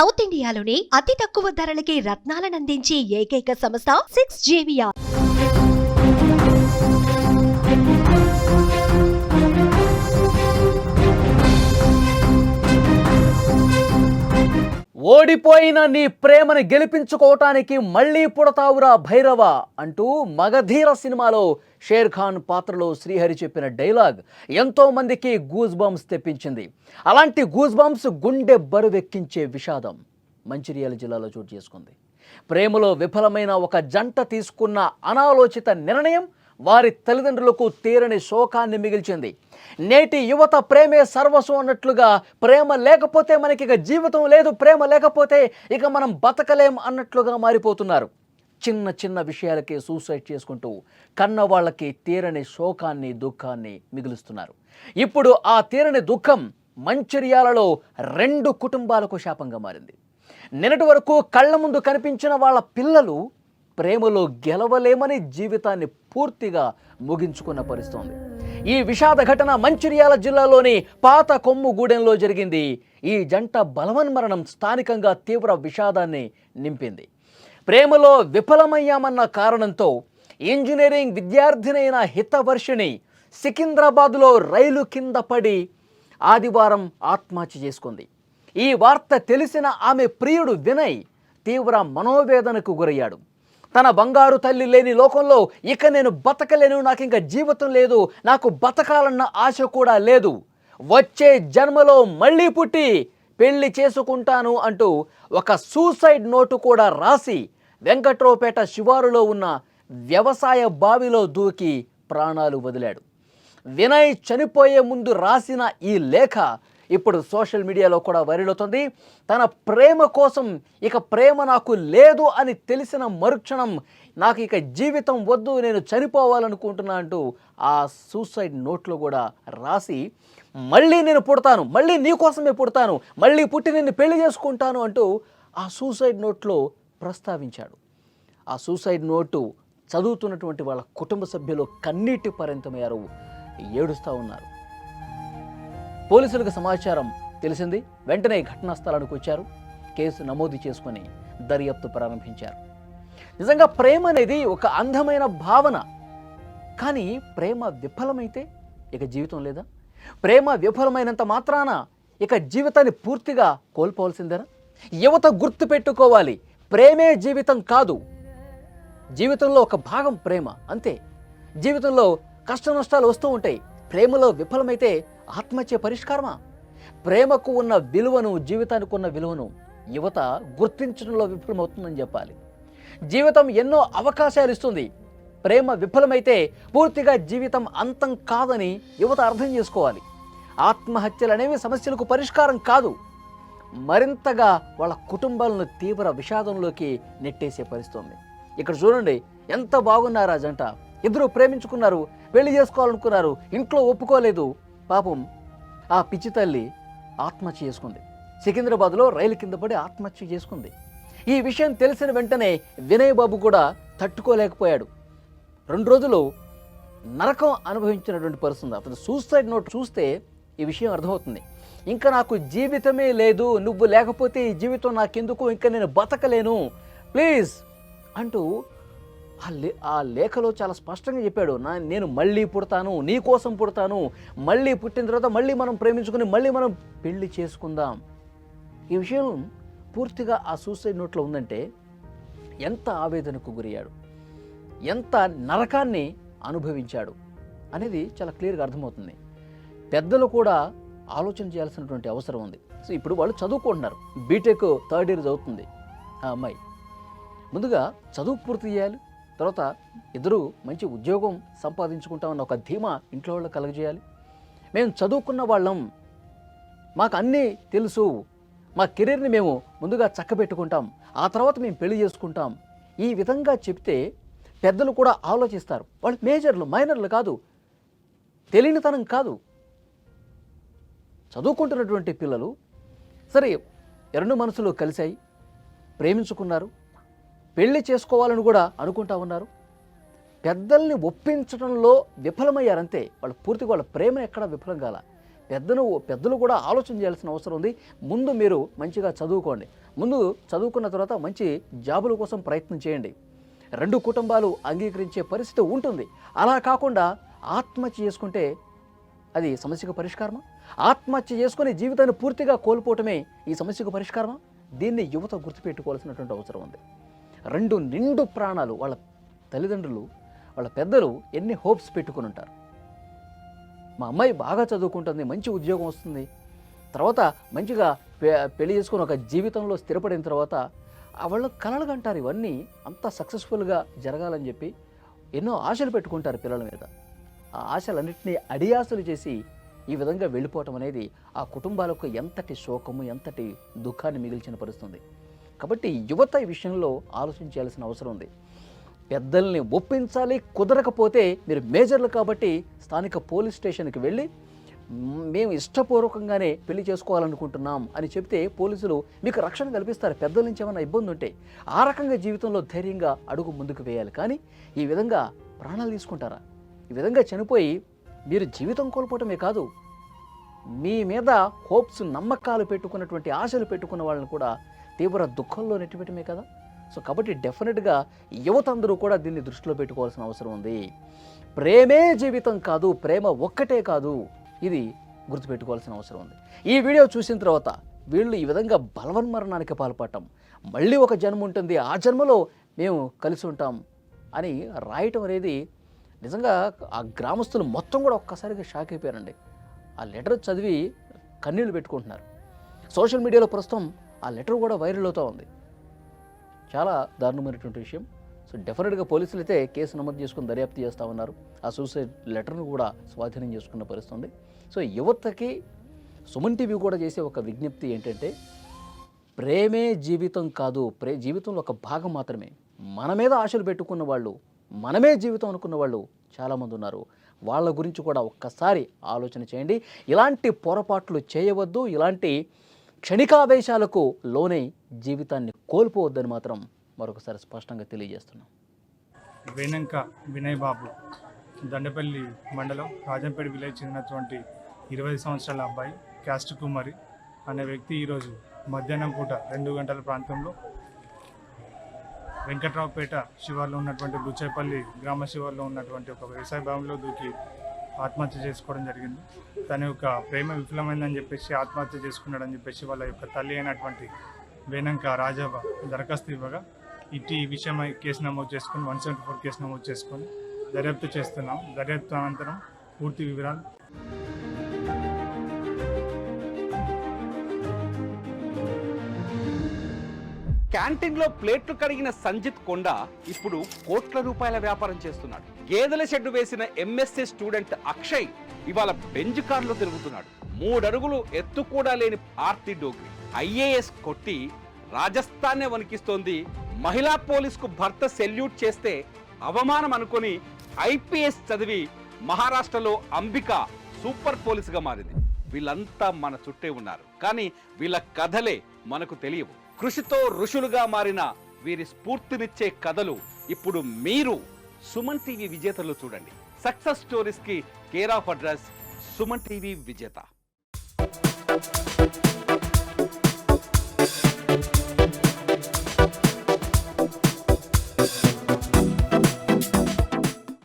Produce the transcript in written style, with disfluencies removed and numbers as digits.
South ఇండియాలోని అతి తక్కువ ధరలకి రత్నాలనందించే ఏకైక సంస్థ 6JVR. ఓడిపోయిన నీ ప్రేమని గెలిపించుకోవటానికి మళ్ళీ పుడతావురా భైరవ అంటూ మగధీర సినిమాలో షేర్ ఖాన్ పాత్రలో శ్రీహరి చెప్పిన డైలాగ్ ఎంతో మందికి గూస్ బంప్స్ తెప్పించింది. అలాంటి గూస్ బంప్స్ గుండె బరువెక్కించే విషాదం మంచిర్యాల జిల్లాలో చోటు చేసుకుంది. ప్రేమలో విఫలమైన ఒక జంట తీసుకున్న అనాలోచిత నిర్ణయం వారి తల్లిదండ్రులకు తీరని శోకాన్ని మిగిల్చింది. నేటి యువత ప్రేమే సర్వస్వం అన్నట్లుగా ప్రేమ లేకపోతే మనకి ఇక జీవితం లేదు, ప్రేమ లేకపోతే ఇక మనం బతకలేం అన్నట్లుగా మారిపోతున్నారు. చిన్న చిన్న విషయాలకే సూసైడ్ చేసుకుంటూ కన్న వాళ్ళకి తీరని శోకాన్ని దుఃఖాన్ని మిగులుస్తున్నారు. ఇప్పుడు ఆ తీరని దుఃఖం మంచిర్యాలలో 2 కుటుంబాలకు శాపంగా మారింది. నిన్నటి వరకు కళ్ళ ముందు కనిపించిన వాళ్ళ పిల్లలు ప్రేమలో గెలవలేమని జీవితాన్ని పూర్తిగా ముగించుకున్న పరిస్థితి. ఈ విషాద ఘటన మంచిర్యాల జిల్లాలోని పాత కొమ్ముగూడెంలో జరిగింది. ఈ జంట బలవన్మరణం స్థానికంగా తీవ్ర విషాదాన్ని నింపింది. ప్రేమలో విఫలమయ్యామన్న కారణంతో ఇంజనీరింగ్ విద్యార్థినైన హితవర్షిణి సికింద్రాబాద్లో రైలు కింద పడి ఆదివారం ఆత్మహత్య చేసుకుంది. ఈ వార్త తెలిసిన ఆమె ప్రియుడు వినయ్ తీవ్ర మనోవేదనకు గురయ్యాడు. తన బంగారు తల్లి లేని లోకంలో ఇక నేను బతకలేను, నాకు ఇంకా జీవితం లేదు, నాకు బతకాలన్న ఆశ కూడా లేదు, వచ్చే జన్మలో మళ్ళీ పుట్టి పెళ్లి చేసుకుంటాను అంటూ ఒక సూసైడ్ నోటు కూడా రాసి వెంకట్రావుపేట శివారులో ఉన్న వ్యవసాయ బావిలో దూకి ప్రాణాలు వదిలాడు. వినయ్ చనిపోయే ముందు రాసిన ఈ లేఖ ఇప్పుడు సోషల్ మీడియాలో కూడా వైరల్ అవుతుంది. తన ప్రేమ కోసం ఇక ప్రేమ నాకు లేదు అని తెలిసిన మరుక్షణం నాకు ఇక జీవితం వద్దు, నేను చనిపోవాలనుకుంటున్నా అంటూ ఆ సూసైడ్ నోట్లో కూడా రాసి మళ్ళీ నేను పుడతాను, మళ్ళీ నీ కోసమే పుడతాను, మళ్ళీ పుట్టి నిన్ను పెళ్లి చేసుకుంటాను అంటూ ఆ సూసైడ్ నోట్లో ప్రస్తావించాడు. ఆ సూసైడ్ నోటు చదువుతున్నటువంటి వాళ్ళ కుటుంబ సభ్యులు కన్నీటి పర్యంతమయ్యారు, ఏడుస్తూ ఉన్నారు. పోలీసులకు సమాచారం తెలిసింది. వెంటనే ఘటనా స్థలానికి వచ్చారు. కేసు నమోదు చేసుకొని దర్యాప్తు ప్రారంభించారు. నిజంగా ప్రేమ అనేది ఒక అందమైన భావన. కానీ ప్రేమ విఫలమైతే ఇక జీవితం లేదా? ప్రేమ విఫలమైనంత మాత్రాన ఇక జీవితాన్ని పూర్తిగా కోల్పోవాల్సిందేనా? యువత గుర్తుపెట్టుకోవాలి, ప్రేమే జీవితం కాదు. జీవితంలో ఒక భాగం ప్రేమ, అంతే. జీవితంలో కష్ట నష్టాలు వస్తూ ఉంటాయి. ప్రేమలో విఫలమైతే ఆత్మహత్య పరిష్కారమా? ప్రేమకు ఉన్న విలువను, జీవితానికి ఉన్న విలువను యువత గుర్తించడంలో విఫలమవుతుందని చెప్పాలి. జీవితం ఎన్నో అవకాశాలు ఇస్తుంది. ప్రేమ విఫలమైతే పూర్తిగా జీవితం అంతం కాదని యువత అర్థం చేసుకోవాలి. ఆత్మహత్యలు అనేవి సమస్యలకు పరిష్కారం కాదు, మరింతగా వాళ్ళ కుటుంబాలను తీవ్ర విషాదంలోకి నెట్టేసే పరిస్థితి. ఇక్కడ చూడండి, ఎంత బాగున్నారు ఆ జంట. ఇద్దరు ప్రేమించుకున్నారు, పెళ్లి చేసుకోవాలనుకున్నారు, ఇంట్లో ఒప్పుకోలేదు. పాపం ఆ పిచ్చి తల్లి ఆత్మహత్య చేసుకుంది. సికింద్రాబాద్లో రైలు కింద పడి ఆత్మహత్య చేసుకుంది. ఈ విషయం తెలిసిన వెంటనే వినయ్ బాబు కూడా తట్టుకోలేకపోయాడు. 2 రోజులు నరకం అనుభవించినటువంటి పరిస్థితి. అతను సూసైడ్ నోట్ చూస్తే ఈ విషయం అర్థమవుతుంది. ఇంకా నాకు జీవితమే లేదు, నువ్వు లేకపోతే ఈ జీవితం నాకెందుకు, ఇంకా నేను బతకలేను, ప్లీజ్ అంటూ ఆ లేఖలో చాలా స్పష్టంగా చెప్పాడు. నేను మళ్ళీ పుడతాను, నీ కోసం పుడతాను, మళ్ళీ పుట్టిన తర్వాత మళ్ళీ మనం ప్రేమించుకుని మళ్ళీ మనం పెళ్లి చేసుకుందాం. ఈ విషయం పూర్తిగా ఆ సూసైడ్ నోట్లో ఉందంటే ఎంత ఆవేదనకు గురయ్యాడు, ఎంత నరకాన్ని అనుభవించాడు అనేది చాలా క్లియర్గా అర్థమవుతుంది. పెద్దలు కూడా ఆలోచన చేయాల్సినటువంటి అవసరం ఉంది. సో ఇప్పుడు వాళ్ళు చదువుకుంటున్నారు, బీటెక్ 3rd ఇయర్ చదువుతుంది ఆ అమ్మాయి. ముందుగా చదువు పూర్తి చేయాలి, తర్వాత ఇద్దరు మంచి ఉద్యోగం సంపాదించుకుంటామన్న ఒక ధీమా ఇంట్లో వాళ్ళకి కలగజేయాలి. మేము చదువుకున్న వాళ్ళం, మాకు అన్నీ తెలుసు, మా కెరీర్ని మేము ముందుగా చక్కబెట్టుకుంటాం, ఆ తర్వాత మేము పెళ్లి చేసుకుంటాం. ఈ విధంగా చెప్తే పెద్దలు కూడా ఆలోచిస్తారు. వాళ్ళు మేజర్లు, మైనర్లు కాదు, తెలియనితనం కాదు. చదువుకుంటున్నటువంటి పిల్లలు సరే 2 మనసులు కలిశాయి, ప్రేమించుకున్నారు, పెళ్లి చేసుకోవాలని కూడా అనుకుంటా ఉన్నారు. పెద్దల్ని ఒప్పించడంలో విఫలమయ్యారంతే. వాళ్ళు పూర్తిగా వాళ్ళ ప్రేమను ఎక్కడా విఫలం కాల. పెద్దలు కూడా ఆలోచన చేయాల్సిన అవసరం ఉంది. ముందు మీరు మంచిగా చదువుకోండి, ముందు చదువుకున్న తర్వాత మంచి జాబుల కోసం ప్రయత్నం చేయండి. 2 కుటుంబాలు అంగీకరించే పరిస్థితి ఉంటుంది. అలా కాకుండా ఆత్మహత్య చేసుకుంటే అది సమస్యకు పరిష్కారమా? ఆత్మహత్య చేసుకుని జీవితాన్ని పూర్తిగా కోల్పోవటమే ఈ సమస్యకు పరిష్కారమా? దీన్ని యువత గుర్తుపెట్టుకోవాల్సినటువంటి అవసరం ఉంది. 2 నిండు ప్రాణాలు, వాళ్ళ తల్లిదండ్రులు, వాళ్ళ పెద్దలు ఎన్ని హోప్స్ పెట్టుకుని ఉంటారు. మా అమ్మాయి బాగా చదువుకుంటుంది, మంచి ఉద్యోగం వస్తుంది, తర్వాత మంచిగా పెళ్లి చేసుకుని ఒక జీవితంలో స్థిరపడిన తర్వాత వాళ్ళు కలలు కంటారు. ఇవన్నీ అంత సక్సెస్ఫుల్గా జరగాలని చెప్పి ఎన్నో ఆశలు పెట్టుకుంటారు పిల్లల మీద. ఆ ఆశలన్నింటినీ అడియాసలు చేసి ఈ విధంగా వెళ్ళిపోవటం అనేది ఆ కుటుంబాలకు ఎంతటి శోకము, ఎంతటి దుఃఖాన్ని మిగిల్చిన పరుస్తుంది. కాబట్టి యువత ఈ విషయంలో ఆలోచించాల్సిన అవసరం ఉంది. పెద్దల్ని ఒప్పించాలి. కుదరకపోతే మీరు మేజర్లు కాబట్టి స్థానిక పోలీస్ స్టేషన్కి వెళ్ళి మేము ఇష్టపూర్వకంగానే పెళ్లి చేసుకోవాలనుకుంటున్నాం అని చెప్తే పోలీసులు మీకు రక్షణ కల్పిస్తారు. పెద్దల నుంచి ఏమైనా ఇబ్బంది ఉంటే ఆ రకంగా జీవితంలో ధైర్యంగా అడుగు ముందుకు వేయాలి. కానీ ఈ విధంగా ప్రాణాలు తీసుకుంటారా? ఈ విధంగా చనిపోయి మీరు జీవితం కోల్పోవటమే కాదు, మీ మీద హోప్స్, నమ్మకాలు పెట్టుకున్నటువంటి ఆశలు పెట్టుకున్న వాళ్ళని కూడా తీవ్ర దుఃఖంలో నెట్టిపెట్టమే కదా. సో కాబట్టి డెఫినెట్గా యువత అందరూ కూడా దీన్ని దృష్టిలో పెట్టుకోవాల్సిన అవసరం ఉంది. ప్రేమే జీవితం కాదు, ప్రేమ ఒక్కటే కాదు, ఇది గుర్తుపెట్టుకోవాల్సిన అవసరం ఉంది. ఈ వీడియో చూసిన తర్వాత వీళ్ళు ఈ విధంగా బలవన్మరణానికి పాల్పడటం, మళ్ళీ ఒక జన్మ ఉంటుంది, ఆ జన్మలో మేము కలిసి ఉంటాం అని రాయటం అనేది నిజంగా ఆ గ్రామస్తులు మొత్తం కూడా ఒక్కసారిగా షాక్ అయిపోయారండి. ఆ లెటర్ చదివి కన్నీళ్లు పెట్టుకుంటున్నారు. సోషల్ మీడియాలో ప్రస్తుతం ఆ లెటర్ కూడా వైరల్ అవుతూ ఉంది. చాలా దారుణమైనటువంటి విషయం. సో డెఫినెట్గా పోలీసులు అయితే కేసు నమోదు చేసుకుని దర్యాప్తు చేస్తూ ఉన్నారు. ఆ సూసైడ్ లెటర్ను కూడా స్వాధీనం చేసుకున్న పరిస్థితి ఉంది. సో యువతకి సుమన్ టీవీ కూడా చేసే ఒక విజ్ఞప్తి ఏంటంటే, ప్రేమే జీవితం కాదు, జీవితంలో ఒక భాగం మాత్రమే. మన మీద ఆశలు పెట్టుకున్న వాళ్ళు, మనమే జీవితం అనుకున్న వాళ్ళు చాలామంది ఉన్నారు. వాళ్ళ గురించి కూడా ఒక్కసారి ఆలోచన చేయండి. ఇలాంటి పొరపాట్లు చేయవద్దు. ఇలాంటి క్షణికావేశాలకు లోనై జీవితాన్ని కోల్పోవద్దని మాత్రం మరొకసారి స్పష్టంగా తెలియజేస్తున్నాం. వేనంక వినయ్ బాబు, దండపల్లి మండలం రాజంపేట విలేజ్ చెందినటువంటి 20 సంవత్సరాల అబ్బాయి క్యాస్ట్ కుమారి అనే వ్యక్తి ఈరోజు మధ్యాహ్నం పూట 2 గంటల ప్రాంతంలో వెంకట్రావుపేట శివార్లో ఉన్నటువంటి బుచ్చేపల్లి గ్రామ శివార్లో ఉన్నటువంటి ఒక వ్యవసాయ భవనంలో దూకి ఆత్మహత్య చేసుకోవడం జరిగింది. తన యొక్క ప్రేమ విఫలమైందని చెప్పేసి ఆత్మహత్య చేసుకున్నాడని చెప్పేసి వాళ్ళ యొక్క తల్లి అయినటువంటి వేనంక రాజాబ దరఖాస్తు ఇవ్వగా ఇటు ఈ విషయమై కేసు నమోదు చేసుకుని 174 కేసు నమోదు చేసుకొని దర్యాప్తు చేస్తున్నాం. దర్యాప్తు అనంతరం పూర్తి వివరాలు క్యాంటీన్లో ప్లేట్లు కడిగిన సంజిత్ కొండ ఇప్పుడు కోట్ల రూపాయల వ్యాపారం చేస్తున్నాడు. గేదెల షెడ్డు వేసిన ఎంఎస్సీ స్టూడెంట్ అక్షయ్ ఇవాళ బెంజ్ కార్లో తిరుగుతున్నాడు. 3 అడుగులు ఎత్తు కూడా లేని ఆర్తి డోగ్రి ఐఏఎస్ కొట్టి రాజస్థాన్నే వణికిస్తోంది. మహిళా పోలీసుకు భర్త సెల్యూట్ చేస్తే అవమానం అనుకొని ఐపీఎస్ చదివి మహారాష్ట్రలో అంబిక సూపర్ పోలీసుగా మారింది. వీళ్ళంతా మన చుట్టే ఉన్నారు, కానీ వీళ్ళ కథలే మనకు తెలియవు. కృషితో ఋషులుగా మారిన వీరి స్ఫూర్తినిచ్చే కథలు ఇప్పుడు మీరు సుమన్ టీవీ విజేతలు చూడండి. సక్సెస్ స్టోరీస్ కి care of address Suman TV విజేత.